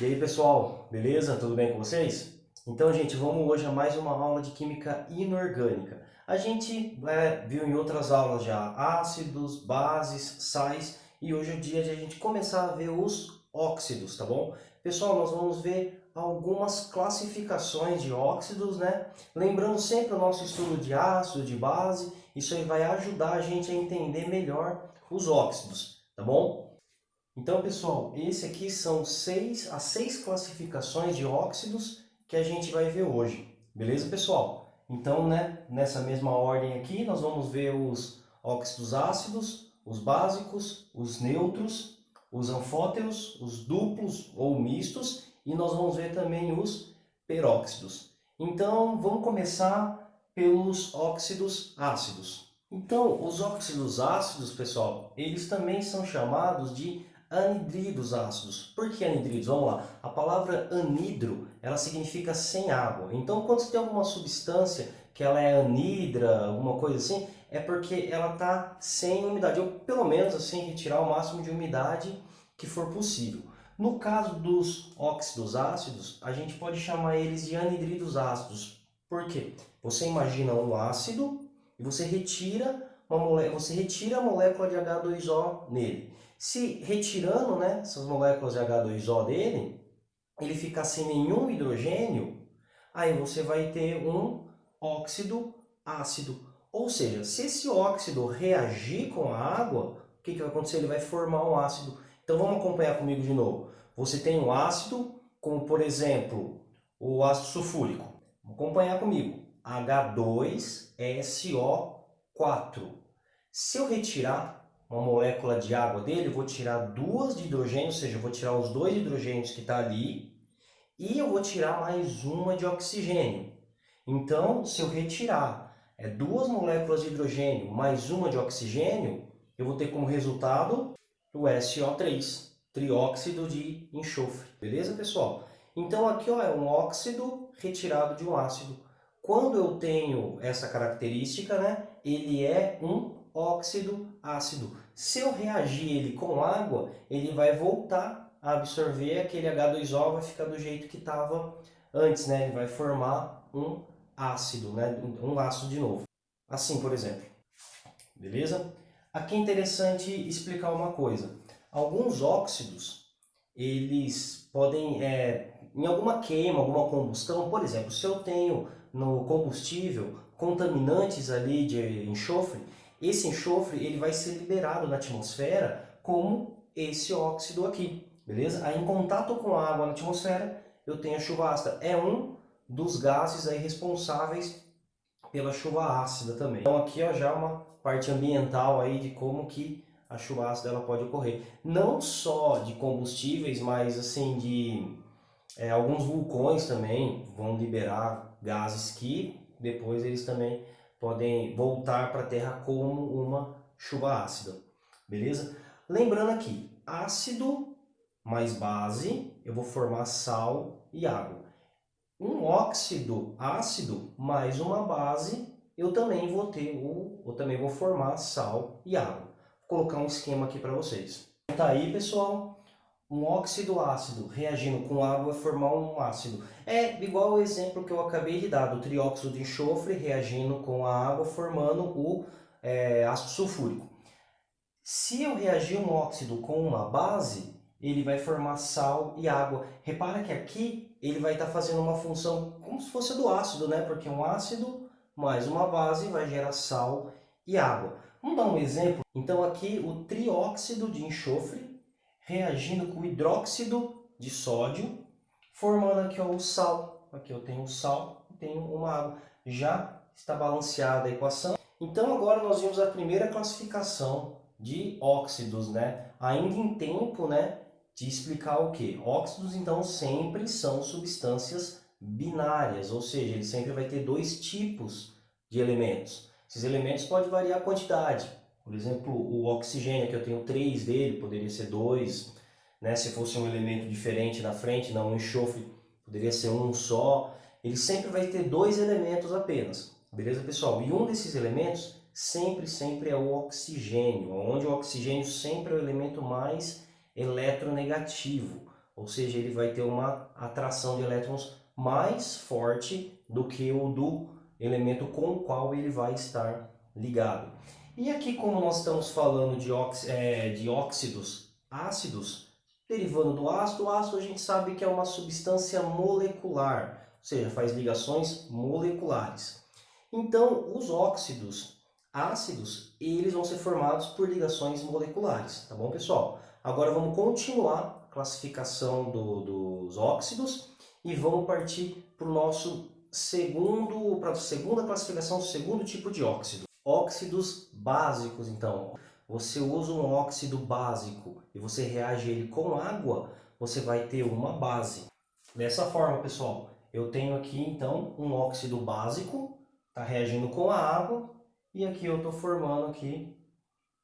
E aí pessoal, beleza? Tudo bem com vocês? Então, gente, vamos hoje a mais uma aula de química inorgânica. A gente viu em outras aulas já ácidos, bases, sais e hoje é o dia de a gente começar a ver os óxidos, tá bom? Pessoal, nós vamos ver algumas classificações de óxidos, né? Lembrando sempre o nosso estudo de ácido, de base, isso aí vai ajudar a gente a entender melhor os óxidos, tá bom? Então, pessoal, esse aqui são as seis classificações de óxidos que a gente vai ver hoje. Beleza, pessoal? Então, né, nessa mesma ordem aqui, nós vamos ver os óxidos ácidos, os básicos, os neutros, os anfóteros, os duplos ou mistos e nós vamos ver também os peróxidos. Então, vamos começar pelos óxidos ácidos. Então, os óxidos ácidos, pessoal, eles também são chamados de anidridos ácidos. Por que anidridos? Vamos lá. A palavra anidro, ela significa sem água. Então, quando você tem alguma substância que ela é anidra, alguma coisa assim, é porque ela está sem umidade, ou pelo menos assim, retirar o máximo de umidade que for possível. No caso dos óxidos ácidos, a gente pode chamar eles de anidridos ácidos. Por quê? Você imagina um ácido e você retira a molécula de H2O nele. Se retirando, né, essas moléculas de H2O dele, ele ficar sem nenhum hidrogênio, aí você vai ter um óxido ácido. Ou seja, se esse óxido reagir com a água, o que vai acontecer? Ele vai formar um ácido. Então vamos acompanhar comigo de novo. Você tem um ácido, como por exemplo, o ácido sulfúrico. Vamos acompanhar comigo. H2SO4. Se eu retirar uma molécula de água dele, eu vou tirar duas de hidrogênio, ou seja, eu vou tirar os dois hidrogênios que está ali, e eu vou tirar mais uma de oxigênio. Então, se eu retirar duas moléculas de hidrogênio mais uma de oxigênio, eu vou ter como resultado o SO3, trióxido de enxofre. Beleza, pessoal? Então, aqui ó, é um óxido retirado de um ácido. Quando eu tenho essa característica, né, ele é um óxido ácido. Se eu reagir ele com água, ele vai voltar a absorver aquele H2O, vai ficar do jeito que estava antes, né? Ele vai formar um ácido, né? Um ácido de novo. Assim, por exemplo. Beleza? Aqui é interessante explicar uma coisa. Alguns óxidos, eles podem, em alguma queima, alguma combustão, por exemplo, se eu tenho no combustível contaminantes ali de enxofre, esse enxofre ele vai ser liberado na atmosfera como esse óxido aqui, beleza? Aí em contato com a água na atmosfera, eu tenho a chuva ácida. É um dos gases aí responsáveis pela chuva ácida também. Então aqui ó, já uma parte ambiental aí de como que a chuva ácida ela pode ocorrer. Não só de combustíveis, mas assim de alguns vulcões também vão liberar gases que depois eles também podem voltar para a Terra como uma chuva ácida. Beleza? Lembrando aqui, ácido mais base, eu vou formar sal e água. Um óxido ácido mais uma base, eu também vou ter eu também vou formar sal e água. Vou colocar um esquema aqui para vocês. Tá aí, pessoal, um óxido ácido reagindo com água vai formar um ácido. É igual o exemplo que eu acabei de dar do trióxido de enxofre reagindo com a água formando o ácido sulfúrico. Se eu reagir um óxido com uma base, ele vai formar sal e água. Repara que aqui ele vai estar fazendo uma função como se fosse do ácido, né? Porque um ácido mais uma base vai gerar sal e água. Vamos dar um exemplo? Então aqui o trióxido de enxofre reagindo com o hidróxido de sódio, formando aqui ó, o sal. Aqui eu tenho o sal e tenho uma água. Já está balanceada a equação. Então agora nós vimos a primeira classificação de óxidos, né? Ainda em tempo, né, de explicar o que? Óxidos, então, sempre são substâncias binárias, ou seja, ele sempre vai ter dois tipos de elementos. Esses elementos podem variar a quantidade. Por exemplo, o oxigênio, que eu tenho três dele, poderia ser dois, né? Se fosse um elemento diferente na frente, não, o enxofre poderia ser um só. Ele sempre vai ter dois elementos apenas, beleza, pessoal? E um desses elementos sempre é o oxigênio, onde o oxigênio sempre é o elemento mais eletronegativo, ou seja, ele vai ter uma atração de elétrons mais forte do que o do elemento com o qual ele vai estar ligado. E aqui, como nós estamos falando de óxidos ácidos, derivando do ácido, o ácido a gente sabe que é uma substância molecular, ou seja, faz ligações moleculares. Então, os óxidos ácidos, eles vão ser formados por ligações moleculares, tá bom, pessoal? Agora vamos continuar a classificação dos óxidos e vamos partir para a segunda classificação, o segundo tipo de óxido. Óxidos básicos, então. Você usa um óxido básico e você reage ele com água, você vai ter uma base. Dessa forma, pessoal, eu tenho aqui então um óxido básico, está reagindo com a água, e aqui eu estou formando aqui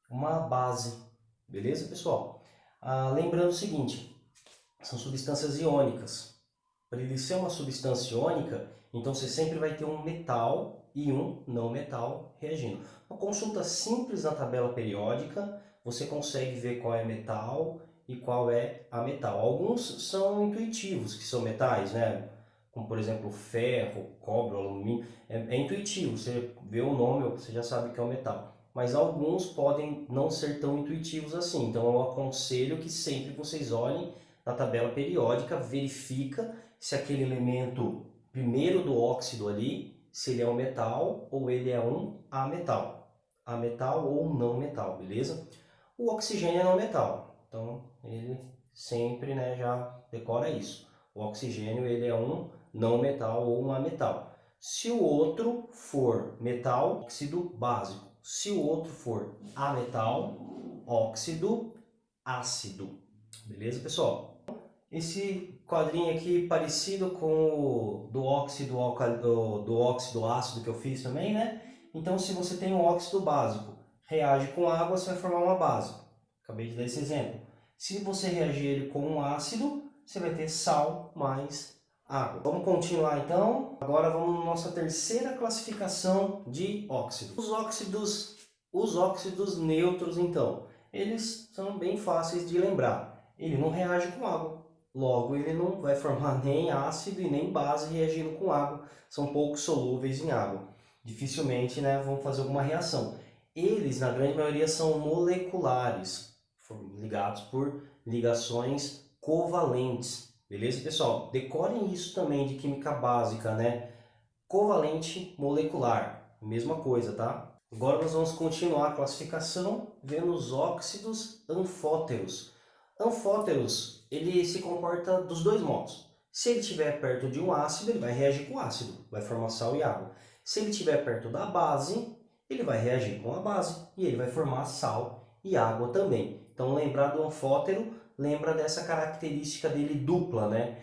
uma base. Beleza, pessoal? Lembrando o seguinte, são substâncias iônicas. Para ele ser uma substância iônica, então você sempre vai ter um metal e um não metal reagindo. Uma consulta simples na tabela periódica, você consegue ver qual é metal e qual é ametal. Alguns são intuitivos, que são metais, né? Como por exemplo ferro, cobre, alumínio. É intuitivo, você vê o nome, você já sabe que é um metal. Mas alguns podem não ser tão intuitivos assim. Então eu aconselho que sempre vocês olhem na tabela periódica, verifica se aquele elemento primeiro do óxido ali, se ele é um metal ou ele é um ametal. Ametal ou não metal, beleza? O oxigênio é um metal, então ele sempre, né, já decora isso. O oxigênio ele é um não metal ou um ametal. Se o outro for metal, óxido básico. Se o outro for ametal, óxido ácido. Beleza, pessoal? Esse quadrinho aqui parecido com o do óxido ácido que eu fiz também, né? Então, se você tem um óxido básico, reage com água, você vai formar uma base. Acabei de dar esse exemplo. Se você reagir ele com um ácido, você vai ter sal mais água. Vamos continuar então. Agora vamos na nossa terceira classificação de óxidos. Os óxidos neutros, então, eles são bem fáceis de lembrar. Ele não reage com água. Logo, ele não vai formar nem ácido e nem base reagindo com água. São pouco solúveis em água. Dificilmente, né, vão fazer alguma reação. Eles, na grande maioria, são moleculares, ligados por ligações covalentes. Beleza, pessoal? Decorem isso também de química básica, né? Covalente molecular, mesma coisa, tá? Agora nós vamos continuar a classificação vendo os óxidos anfóteros. Anfóteros, ele se comporta dos dois modos. Se ele estiver perto de um ácido, ele vai reagir com ácido, vai formar sal e água. Se ele estiver perto da base, ele vai reagir com a base e ele vai formar sal e água também. Então, lembrar do anfótero, lembra dessa característica dele dupla, né?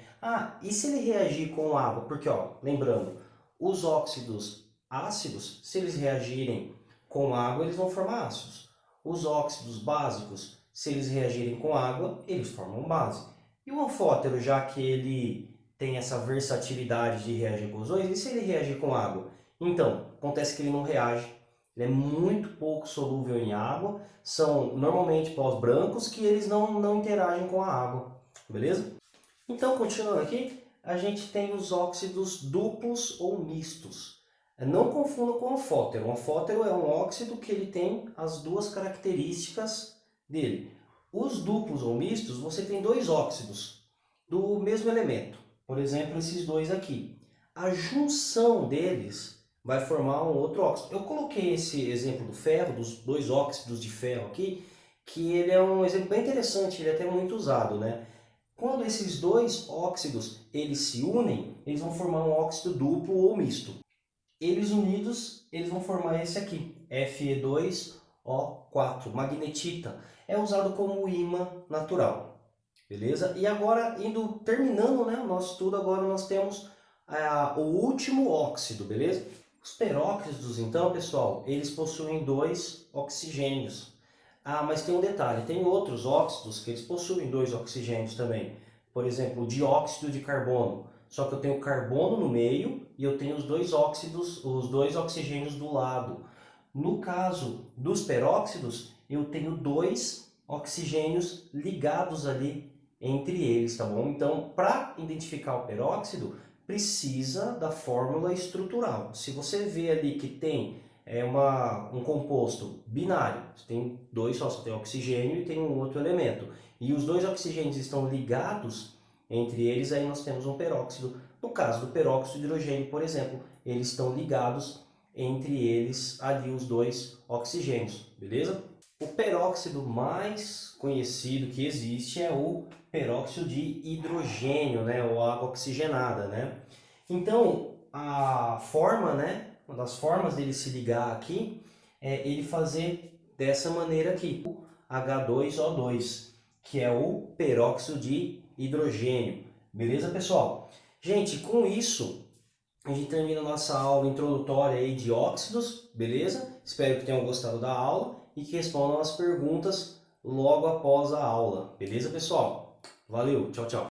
E se ele reagir com água? Porque, ó, lembrando, os óxidos ácidos, se eles reagirem com água, eles vão formar ácidos. Os óxidos básicos, se eles reagirem com água, eles formam base. E o anfótero, já que ele tem essa versatilidade de reagir com os dois, e se ele reagir com água? Então, acontece que ele não reage. Ele é muito pouco solúvel em água. São normalmente pós brancos que eles não interagem com a água. Beleza? Então, continuando aqui, a gente tem os óxidos duplos ou mistos. Não confunda com o anfótero. O anfótero é um óxido que ele tem as duas características dele. Os duplos ou mistos, você tem dois óxidos do mesmo elemento. Por exemplo, esses dois aqui. A junção deles vai formar um outro óxido. Eu coloquei esse exemplo do ferro, dos dois óxidos de ferro aqui, que ele é um exemplo bem interessante, ele é até muito usado, né? Quando esses dois óxidos eles se unem, eles vão formar um óxido duplo ou misto. Eles unidos, eles vão formar esse aqui, Fe2O4, magnetita. É usado como ímã natural, beleza? E agora, terminando, né, o nosso estudo, agora nós temos o último óxido, beleza? Os peróxidos, então, pessoal, eles possuem dois oxigênios. Mas tem um detalhe, tem outros óxidos que eles possuem dois oxigênios também. Por exemplo, o dióxido de carbono. Só que eu tenho carbono no meio e eu tenho os dois oxigênios do lado. No caso dos peróxidos, eu tenho dois oxigênios ligados ali entre eles, tá bom? Então, para identificar o peróxido, precisa da fórmula estrutural. Se você vê ali que tem um composto binário, você tem dois só tem oxigênio e tem um outro elemento, e os dois oxigênios estão ligados entre eles, aí nós temos um peróxido. No caso do peróxido de hidrogênio, por exemplo, eles estão ligados entre eles ali os dois oxigênios, beleza? O peróxido mais conhecido que existe é o peróxido de hidrogênio, né, ou água oxigenada, né? Então, a forma, né, uma das formas dele se ligar aqui é ele fazer dessa maneira aqui, o H2O2, que é o peróxido de hidrogênio. Beleza, pessoal? Gente, com isso a gente termina a nossa aula introdutória aí de óxidos, beleza? Espero que tenham gostado da aula e que respondam as perguntas logo após a aula. Beleza, pessoal? Valeu, tchau, tchau.